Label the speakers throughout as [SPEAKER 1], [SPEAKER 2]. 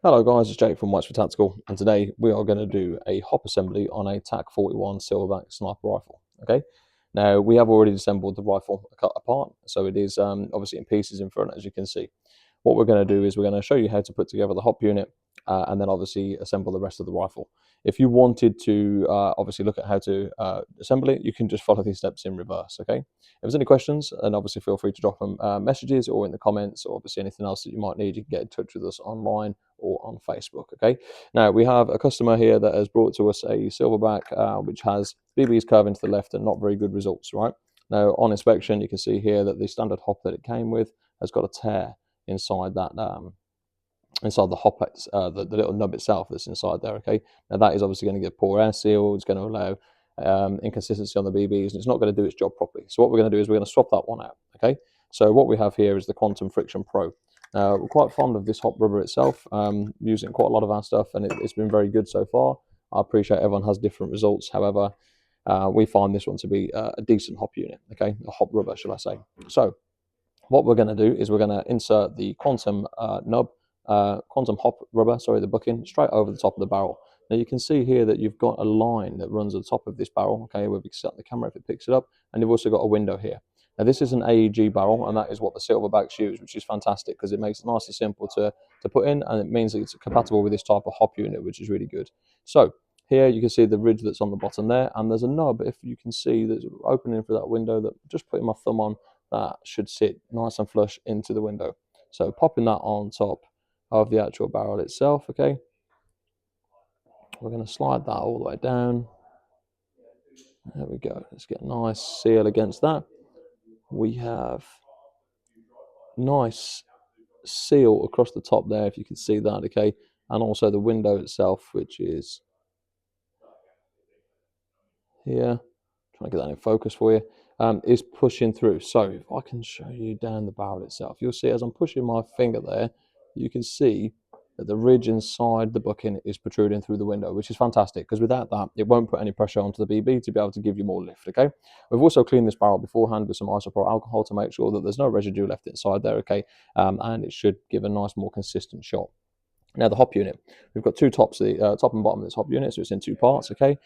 [SPEAKER 1] Hello guys, it's Jake from White Tactical, and today we are going to do a hop assembly on a TAC-41 Silverback sniper rifle. Okay, now we have already assembled the rifle cut apart, so it is obviously in pieces in front, as you can see. What we're going to do is we're going to show you how to put together the hop unit and then obviously assemble the rest of the rifle. If you wanted to obviously look at how to assemble it, you can just follow these steps in reverse, okay? If there's any questions, then obviously feel free to drop them messages or in the comments, or obviously anything else that you might need, you can get in touch with us online or on Facebook, okay? Now, we have a customer here that has brought to us a Silverback which has BBs curving to the left and not very good results, right? Now, on inspection, you can see here that the standard hop that it came with has got a tear inside that inside the hop, the little nub itself that's inside there. Okay, now that is obviously going to give poor air seal. It's going to allow inconsistency on the BBs, and it's not going to do its job properly. So what we're going to do is we're going to swap that one out. Okay, so what we have here is the Quantum Friction Pro. We're quite fond of this hop rubber itself. Using quite a lot of our stuff, and it's been very good so far. I appreciate everyone has different results. However, we find this one to be a decent hop unit. Okay, a hop rubber, shall I say? So what we're going to do is we're going to insert the Quantum Quantum hop rubber, sorry, the bucking, straight over the top of the barrel. Now you can see here that you've got a line that runs at the top of this barrel, okay, where we can set the camera if it picks it up, and you've also got a window here. Now this is an AEG barrel, and that is what the Silverbacks use, which is fantastic because it makes it nice and simple to put in, and it means that it's compatible with this type of hop unit, which is really good. So here you can see the ridge that's on the bottom there, and there's a knob, if you can see, there's an opening for that window that just putting my thumb on, that should sit nice and flush into the window. So popping that on top of the actual barrel itself, okay, we're going to slide that all the way down. There we go. Let's get a nice seal against that. We have nice seal across the top there, if you can see that, okay, and also the window itself, which is here. Trying to get that in focus for you. Is pushing through. So if I can show you down the barrel itself, you'll see as I'm pushing my finger there, you can see that the ridge inside the bucking is protruding through the window, which is fantastic because without that, it won't put any pressure onto the BB to be able to give you more lift, okay? We've also cleaned this barrel beforehand with some isopropyl alcohol to make sure that there's no residue left inside there, okay? And it should give a nice, more consistent shot. Now the hop unit, we've got two tops, the top and bottom of this hop unit, so it's in two parts, okay?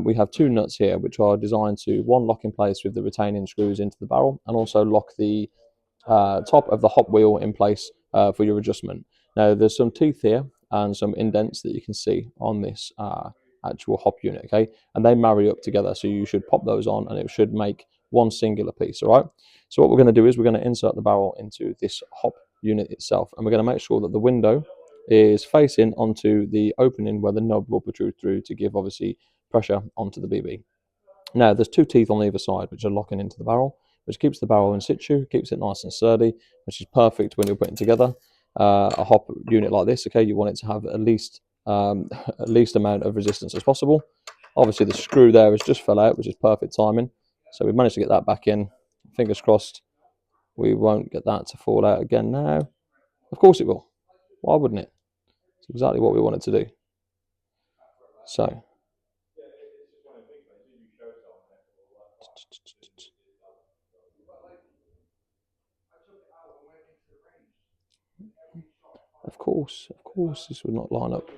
[SPEAKER 1] We have two nuts here, which are designed to, one, lock in place with the retaining screws into the barrel, and also lock the top of the hop wheel in place for your adjustment. Now there's some teeth here and some indents that you can see on this actual hop unit, okay? And they marry up together, so you should pop those on and it should make one singular piece, all right? So what we're going to do is we're going to insert the barrel into this hop unit itself, and we're going to make sure that the window is facing onto the opening where the nub will protrude through to give obviously pressure onto the BB. Now there's two teeth on either side which are locking into the barrel, which keeps the barrel in situ, keeps it nice and sturdy, which is perfect when you're putting together a hop unit like this. Okay, you want it to have at least amount of resistance as possible. Obviously the screw there has just fell out, which is perfect timing, so we've managed to get that back in. Fingers crossed we won't get that to fall out again now. Of course it will, why wouldn't it? It's exactly what we wanted to do. So of course, this would not line up.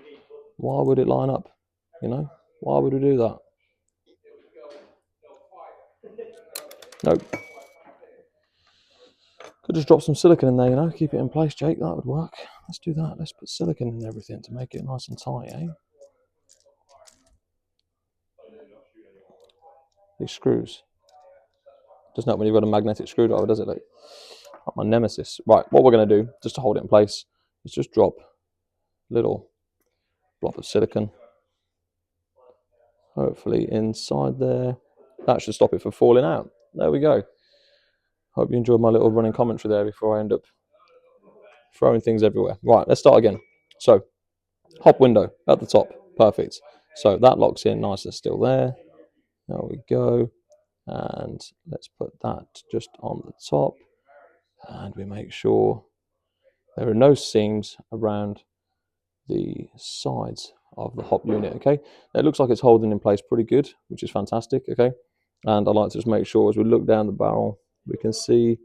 [SPEAKER 1] Why would it line up? You know, why would we do that? Nope. Could just drop some silicone in there, you know, keep it in place, Jake. That would work. Let's do that. Let's put silicone in everything to make it nice and tight, eh? These screws. Doesn't help when you've got a magnetic screwdriver, does it? Like my nemesis. Right, what we're going to do, just to hold it in place, is just drop a little blob of silicone, hopefully inside there. That should stop it from falling out. There we go. Hope you enjoyed my little running commentary there before I end up throwing things everywhere. Right, let's start again. So, hop window at the top, perfect. So that locks in nice and still there. There we go. And let's put that just on the top. And we make sure there are no seams around the sides of the hop unit, okay? It looks like it's holding in place pretty good, which is fantastic, okay? And I like to just make sure as we look down the barrel, we can see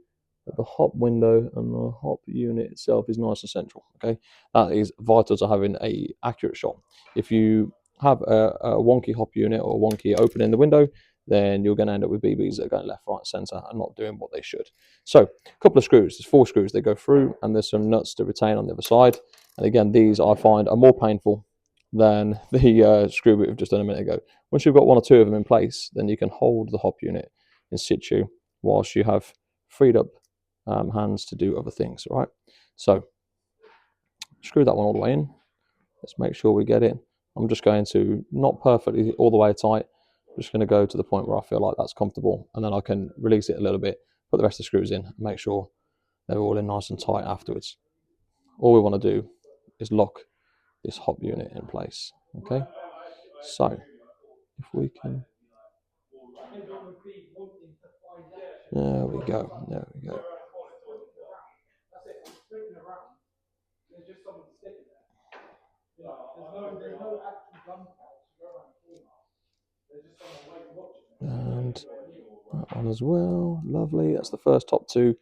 [SPEAKER 1] that the hop window and the hop unit itself is nice and central. Okay, that is vital to having a accurate shot. If you have a wonky hop unit or a wonky open in the window, then you're going to end up with BBs that are going left, right, center, and not doing what they should. So, a couple of screws. There's 4 screws they go through, and there's some nuts to retain on the other side. And again, these I find are more painful than the screw we've just done a minute ago. Once you've got 1 or 2 of them in place, then you can hold the hop unit in situ whilst you have freed up hands to do other things. All right, so screw that one all the way in. Let's make sure we get it. I'm just going to, not perfectly all the way tight, I'm just going to go to the point where I feel like that's comfortable, and then I can release it a little bit, put the rest of the screws in, and make sure they're all in nice and tight afterwards. All we want to do is lock this hop unit in place. Okay, so if we can, there we go, there we go. And that one as well, lovely. That's the first top 2.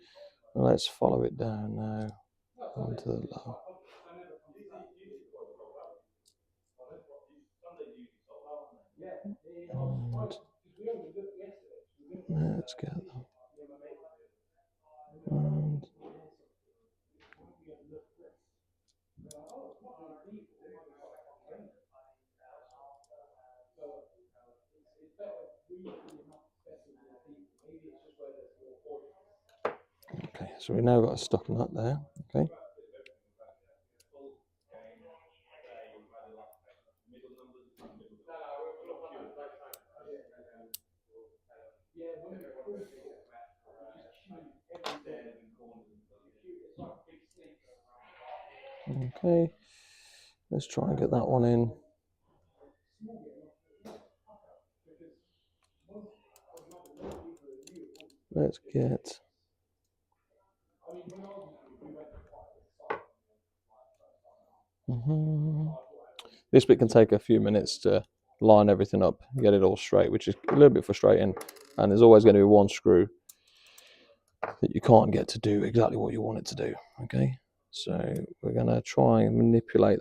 [SPEAKER 1] And let's follow it down now onto the low. And let's get them. And okay, so we've now got a stock nut there. Okay. Okay, let's try and get that one in. Let's get. This bit can take a few minutes to line everything up, get it all straight, which is a little bit frustrating. And there's always going to be one screw that you can't get to do exactly what you want it to do. Okay, so we're going to try and manipulate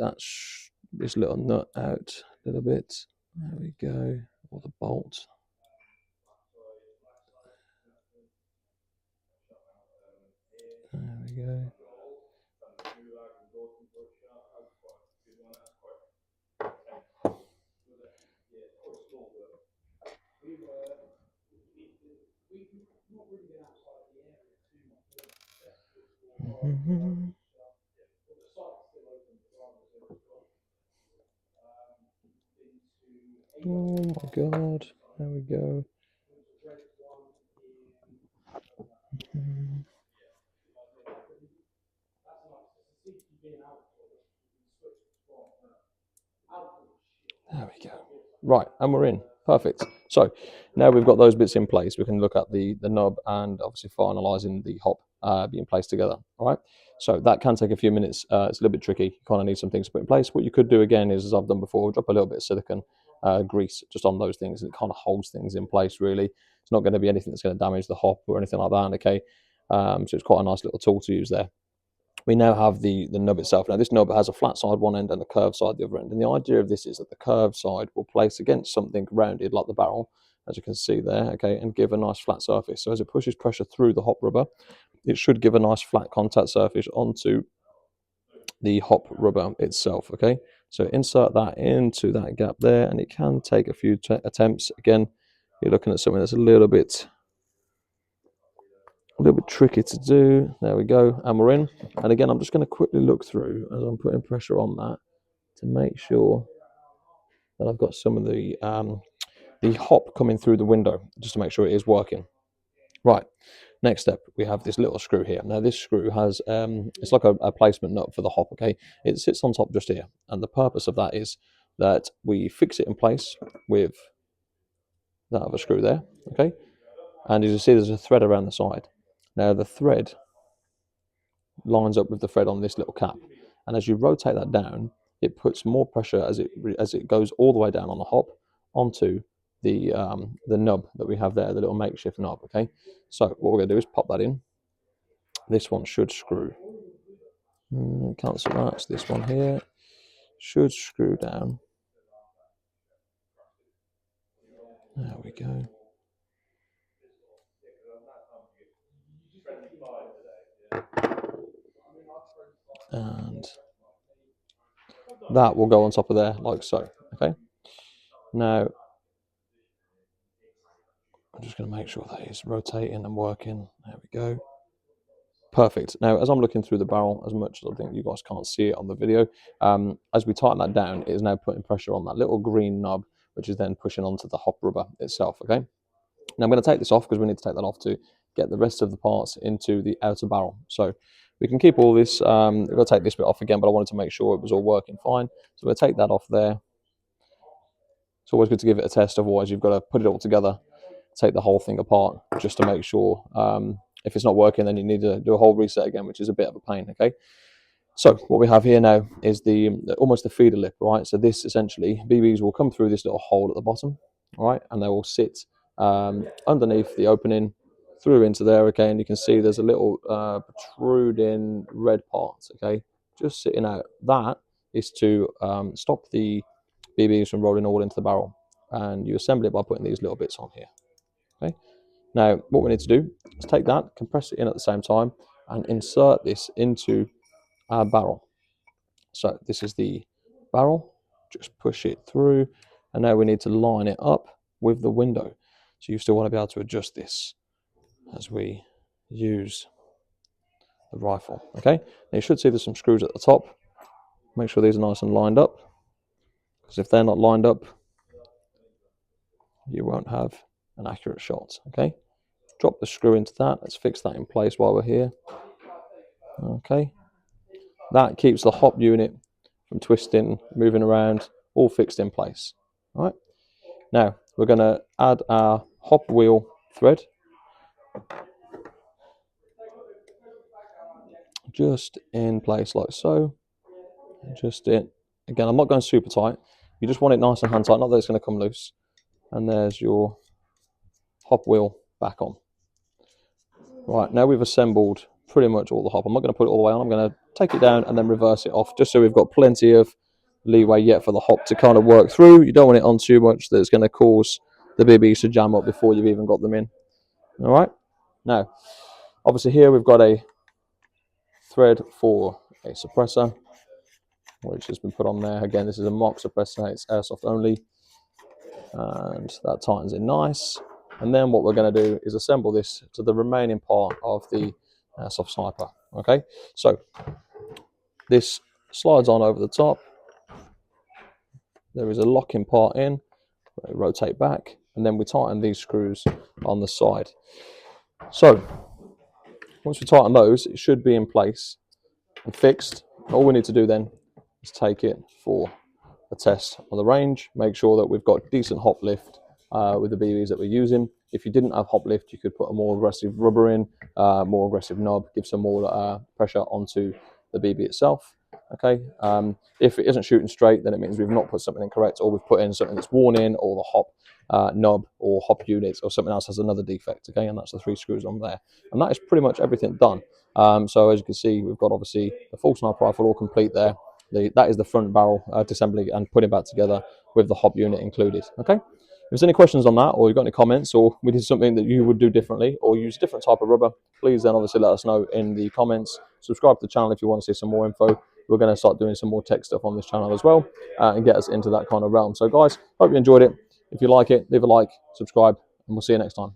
[SPEAKER 1] this little nut out a little bit. There we go, or the bolt. There we go. Oh my god, there we go. There we go. Right, and we're in. Perfect. So now we've got those bits in place, we can look at the nub and obviously finalising the hop being placed together. All right. So that can take a few minutes. It's a little bit tricky. You kind of need some things to put in place. What you could do again is, as I've done before, drop a little bit of silicone grease just on those things, and it kind of holds things in place. Really, it's not going to be anything that's going to damage the hop or anything like that. Okay. So it's quite a nice little tool to use there. We now have the nub itself. Now, this nub has a flat side one end and a curved side the other end. And the idea of this is that the curved side will place against something rounded like the barrel, as you can see there, okay, and give a nice flat surface. So as it pushes pressure through the hop rubber, it should give a nice flat contact surface onto the hop rubber itself, okay? So insert that into that gap there, and it can take a few attempts. Again, you're looking at something that's a little bit tricky to do. There we go, and we're in. And again, I'm just going to quickly look through as I'm putting pressure on that to make sure that I've got some of the hop coming through the window, just to make sure it is working. Right, next step, we have this little screw here. Now this screw has, it's like a placement nut for the hop, okay? It sits on top just here, and the purpose of that is that we fix it in place with that other screw there, okay? And as you see, there's a thread around the side. Now the thread lines up with the thread on this little cap, and as you rotate that down, it puts more pressure as it goes all the way down on the hop onto the nub that we have there, the little makeshift nub. Okay, so what we're going to do is pop that in. this one should screw. Cancel that. So this one here should screw down. There we go. And that will go on top of there like so. Okay. Now I'm just going to make sure that is rotating and working. There we go. Perfect. Now, as I'm looking through the barrel, as much as I think you guys can't see it on the video, as we tighten that down, it is now putting pressure on that little green knob, which is then pushing onto the hop rubber itself. Okay. Now I'm going to take this off because we need to take that off to get the rest of the parts into the outer barrel. So we can keep all this. We're going to take this bit off again, but I wanted to make sure it was all working fine. So we'll take that off there. It's always good to give it a test. Otherwise, you've got to put it all together, take the whole thing apart just to make sure. If it's not working, then you need to do a whole reset again, which is a bit of a pain. Okay. So what we have here now is almost the feeder lip, right? So this essentially, BBs will come through this little hole at the bottom, right, and they will sit underneath the opening through into there. Okay, and you can see there's a little protruding red part. Okay, just sitting out. That is to stop the BBs from rolling all into the barrel, and you assemble it by putting these little bits on here. Okay. Now, what we need to do is take that, compress it in at the same time, and insert this into our barrel. So this is the barrel, just push it through, and now we need to line it up with the window. So you still want to be able to adjust this as we use the rifle. Okay, now you should see there's some screws at the top. Make sure these are nice and lined up, because if they're not lined up, you won't have an accurate shot. Okay, drop the screw into that. Let's fix that in place while we're here. Okay, that keeps the hop unit from twisting, moving around, all fixed in place. All right, now we're going to add our hop wheel thread just in place like so. Just it. Again, I'm not going super tight. You just want it nice and hand tight, not that it's going to come loose. And there's your hop wheel back on. Right, now we've assembled pretty much all the hop. I'm not going to put it all the way on. I'm going to take it down and then reverse it off, just so we've got plenty of leeway yet for the hop to kind of work through. You don't want it on too much that it's going to cause the BBs to jam up before you've even got them in. All right. Now, obviously here we've got a thread for a suppressor, which has been put on there. Again, this is a mock suppressor. It's airsoft only, and that tightens in nice. And then what we're going to do is assemble this to the remaining part of the airsoft sniper. Okay, so this slides on over the top. There is a locking part in. We rotate back, and then we tighten these screws on the side. So once we tighten those, it should be in place and fixed. All we need to do then is take it for a test on the range, make sure that we've got decent hop lift with the BBs that we're using. If you didn't have hop lift, you could put a more aggressive rubber in, more aggressive knob, give some more pressure onto the BB itself. Okay, if it isn't shooting straight, then it means we've not put something incorrect, or we've put in something that's worn in, or the hop knob or hop unit or something else has another defect. Okay, and that's the 3 screws on there, and that is pretty much everything done. So as you can see, we've got obviously the full sniper rifle all complete there. That is the front barrel disassembly and putting back together with the hop unit included. Okay. If there's any questions on that, or you've got any comments, or we did something that you would do differently, or use a different type of rubber, please then obviously let us know in the comments. Subscribe to the channel if you want to see some more info. We're going to start doing some more tech stuff on this channel as well, and get us into that kind of realm. So guys, hope you enjoyed it. If you like it, leave a like, subscribe, and we'll see you next time.